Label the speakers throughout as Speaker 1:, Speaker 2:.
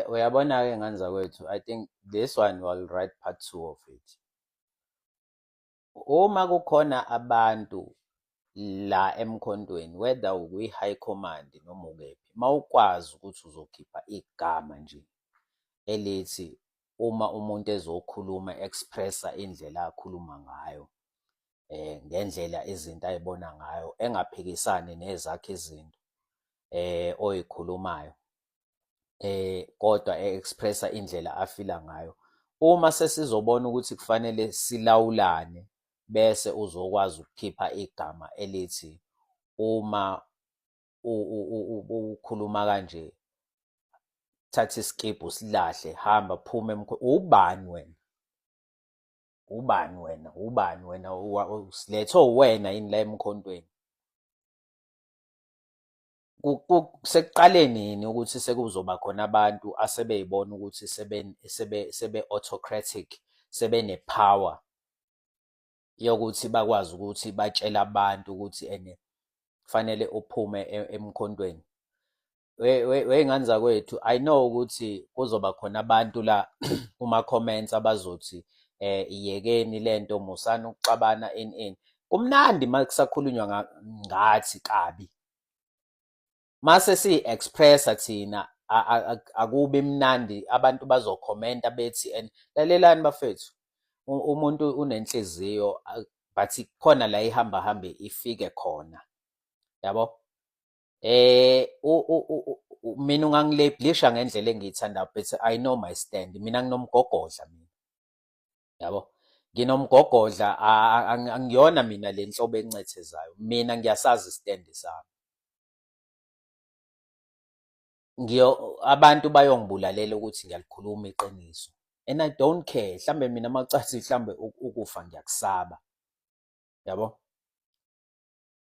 Speaker 1: Uyabona-ke ngani zakwethu, I think this one will write part two of it. Uma kukhona abantu la emkhondweni, whether ukwi-high command noma ukephi, uma ukwazi ukuthi uzokhipha igama nje elithi uma umuntu ezokhuluma expressa indlela akhuluma ngayo, ngendlela izinto ayibona ngayo, engaphikisani nezakhe izinto oyikhulumayo, kodwa e-expressa indlela afila ngayo. Uma sesizobona ukuthi kufanele silawulane, bese uzokwazi ukukhipha igama elithi uma ukhuluma kanje, thatha iskibhu usilahle, hamba phuma ubani wena? Ubani wena? Ubani wena? Silethwe uwena yini la emkhondweni? Sekuqale nini ukuthi sekuzoba khona abantu asebey'bona ukuthi sebe-autocratic, sebene-power yokuthi bakwazi ukuthi batshele abantu ukuthi kufanele uphume emkhondweni? Wey'ngane zakwethu, I know ukuthi kuzoba khona abantu la kuma-comments abazothi iyekeni lento, musani ukuxabana ini. Kumnandi uma kusakhulunywa ngathi kabi. Mase si-expressa thina akubi mnandi, abantu bazokhomenta bethi lalelani bafethu, umuntu unenhliziyo but khona la ihamba hambe ifike khona, yabo. Mina ungangilabhelisha ngendlela engiyithandayo, but I know my stand. Mina nginomgogodla mina, yabo. Nginomgogodla, angiyona mina le nhlobo encethezayo. Mina ngiyasazi istendi sami. Abantu bayongibulalela ukuthi ngiyalikhuluma iqiniso, and I don't care. Mhlambe mina macathi mhlambe ukufa ngiyakusaba, yabo.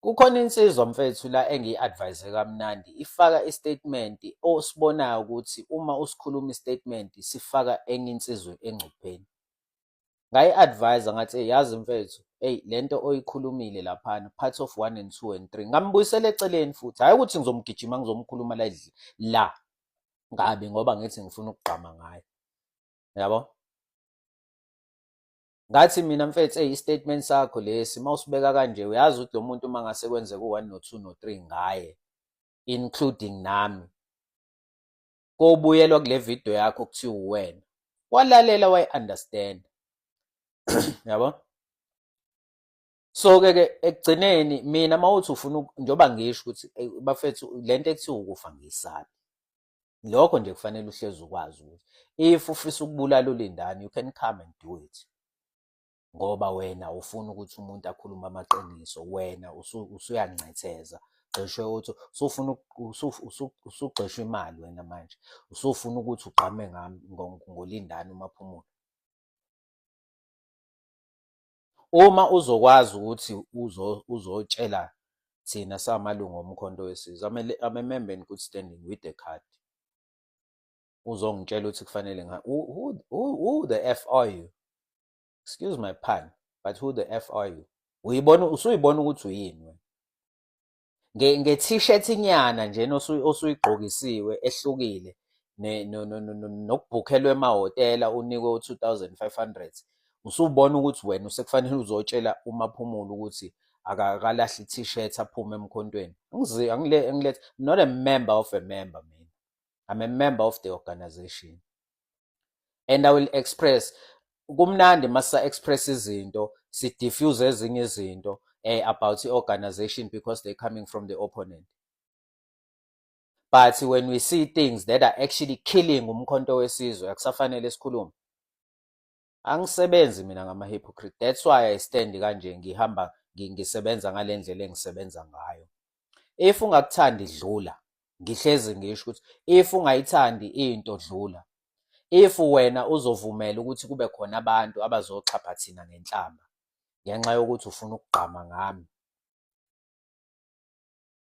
Speaker 1: Kukhona insizwa mfethu la engiyi-advise kamnandi, ifaka istatement osibonayo ukuthi uma usikhuluma istatement sifaka enye insizwe engcupheni. Ngayi-advise ngathi, yazi mfethu, lento oyikhulumile laphana, part of 1 and 2 and 3, ngambuyisela eceleni futhi, hhayi ukuthi ngizomgijima ngizomkhuluma la ngabi ngoba ngithi ngifuna ukugqama ngayo, yabo. Ngathi mina mfethu, i-statement sakho lesi mawusibeka kanje, uyazi ukuthi lo muntu uma ngase kwenzeka u-1 no-2 no-3 ngaye, including nami, kobuyelwa kule video yakho kuthiwa uwena. Walalela, wayi-understand, yabo. So-ke ekugcineni mina mawuthi ufuna njengoba ngisho ukuthi bafethu lento ekuthiwa ukufa ngiyisabi. Lokho nje kufanele uhlezi ukwazi ukuthi if ufisa ukubulala ulindani, you can come and do it. Ngoba wena ufuna ukuthi umuntu akhulume amaqiniso, wena usuyancetheza, gxishwe uthi usufuna usugxishwa imali wena manje, usufuna ukuthi ugqame ngami ngolindani uMaphumulo. Uma uzokwazi ukuthi uzotshela thina samalungu omkhonto wesizwe, I'm a member in good standing with the card, uzongitshela ukuthi kufanele who the F are you? Excuse my pun, but who the F are you? Usuyibona ukuthi uyini wena? Nge-t-shirt inyana nje osuyigqokisiwe ehlukile, nokubhukhelwa emahhotela unikwe u-2,500, usubona ukuthi wena usekufanele uzotshela uMaphumulo ukuthi akalahle i-t-shirt aphume emkhontweni. I'm not a member of a member, man. I'm a member of the organization, and I will express. Kumnandi masa-express izinto, si-diffuse ezinye izinto about i-organization because they're coming from the opponent. But when we see things that are actually killing umkhonto wesizwe, akusafanele sikhulume. Angisebenzi mina ngama-hypocrite. That's why I stand kanje, ngihamba ngisebenza ngale ndlela engisebenza ngayo. If ungakuthandi dlula, ngihlezi ngisho ukuthi if ungayithandi into dlula. If wena uzovumela ukuthi kube khona abantu abazoxhapha thina ngenhlamba ngenxa yokuthi ufuna ukugqama ngami,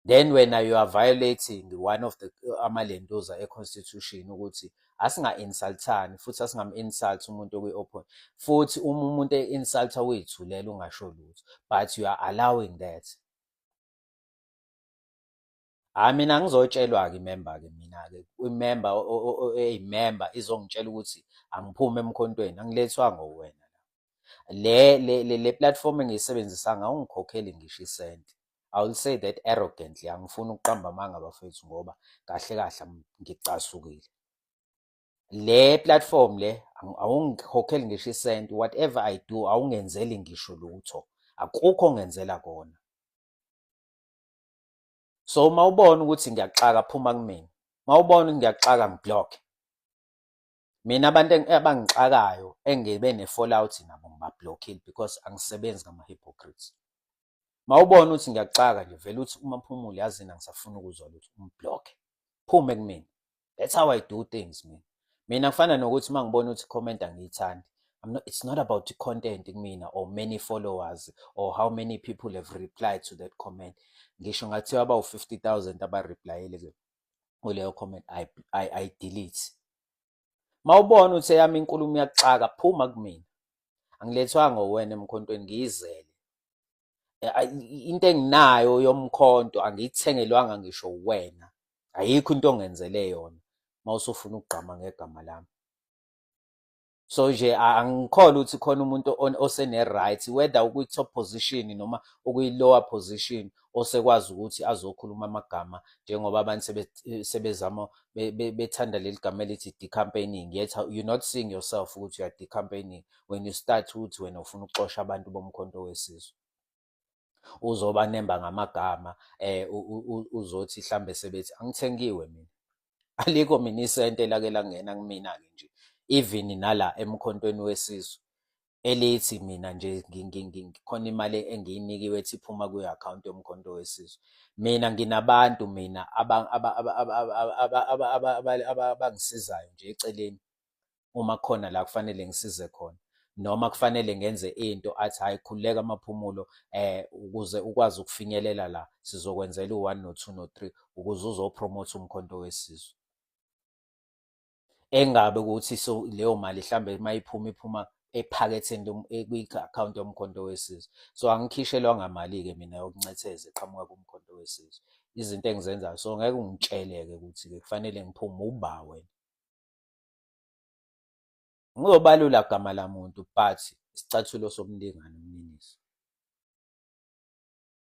Speaker 1: then wena you are violating one of the amalentuza e-constitution ukuthi asinga-insultani futhi asingam-insult umuntu okwi-opponent. Futhi uma umuntu e-insulta uyithulela ungasho lutho, but you are allowing that. Mina ngizotshelwa-ke imemba-ke mina-ke imemba eyimemba izongitshela ukuthi angiphume emkhontweni, angilethwanga uwena. Le platform engiyisebenzisanga awungikhokheli ngisho isenti. I will say that arrogantly, angifuni ukuqamba amanga bafethu ngoba kahle kahle ngicasukile. Le platform le awungikhokheli ngisho isenti, whatever I do awungenzeli ngisho lutho, akukho ongenzela kona. So mawubona ukuthi ngiyaxaka phuma kumina, mawubona ukuthi ngiyaxaka ngiblock. Mina abantu abangixakayo engibe ne-fallout nabo ngibablockile because angisebenzi ngama-hypocrites. Mawubona ukuthi ngiyaxaka nje vele uthi uMaphumulo yazini angisafuni ukuzwa lutho ungibhlokhe, phume kumina. That's how I do things mina. Mina kufana nokuthi mangibona ukuthi i-comment angiyithandi, it's not about the content kumina or many followers or how many people have replied to that comment. Ngisho ngathiwa bawu-50,000 abareplayile kuleyo comment, I delete. Mawubona ukuthi eyami inkulumo iyakuxaka, phuma kumina. Angilethwanga uwena emkhontweni, ngiyizele. Into enginayo yomkhonto angiyithengelwanga ngisho uwena. Ayikho into ongenzele yona mawusufuna ukugqama ngegama lami. So nje angikholwa ukuthi khona umuntu osene-right, whether ukwi-top position noma ukwi-lower position, osekwazi ukuthi azokhuluma amagama njengoba abantu sebezama bethanda leli gama elithi decampaigning. Yet you're not seeing yourself ukuthi you are decampaigning when you start ukuthi wena ufuna ukuxosha abantu bomkhonto wesizwe. Uzobanemba ngamagama uzothi mhlambe sebethi angithengiwe mina. Alikho mina isente lake langena kumina-ke nje. Even nala emkhontweni wesizwe elithi mina nje khona imali engiyinikiwe ethi iphuma kwi-account yomkhonto wesizwe. Mina nginabantu mina abangisizayo nje eceleni uma khona la kufanele ngisize khona, noma kufanele ngenze into athi hayi khululeka Maphumulo ukuze ukwazi ukufinyelela la sizokwenzela u-1 no-2 no-3 ukuze uzopromotha umkhonto wesizwe. Engabe ukuthi so leyo mali mhlambe iphuma ephaketheni kwi-account yomkhonto wesizwe. So angikhishelwa ngamali-ke mina yokuncetheza eqhamuka kumkhonto wesizwe. Izinto engizenzayo, so ngeke ungitshele-ke ukuthi-ke kufanele ngiphume uba wena. Ngizobalula gama lamuntu but isicathulo somlingani umniniso.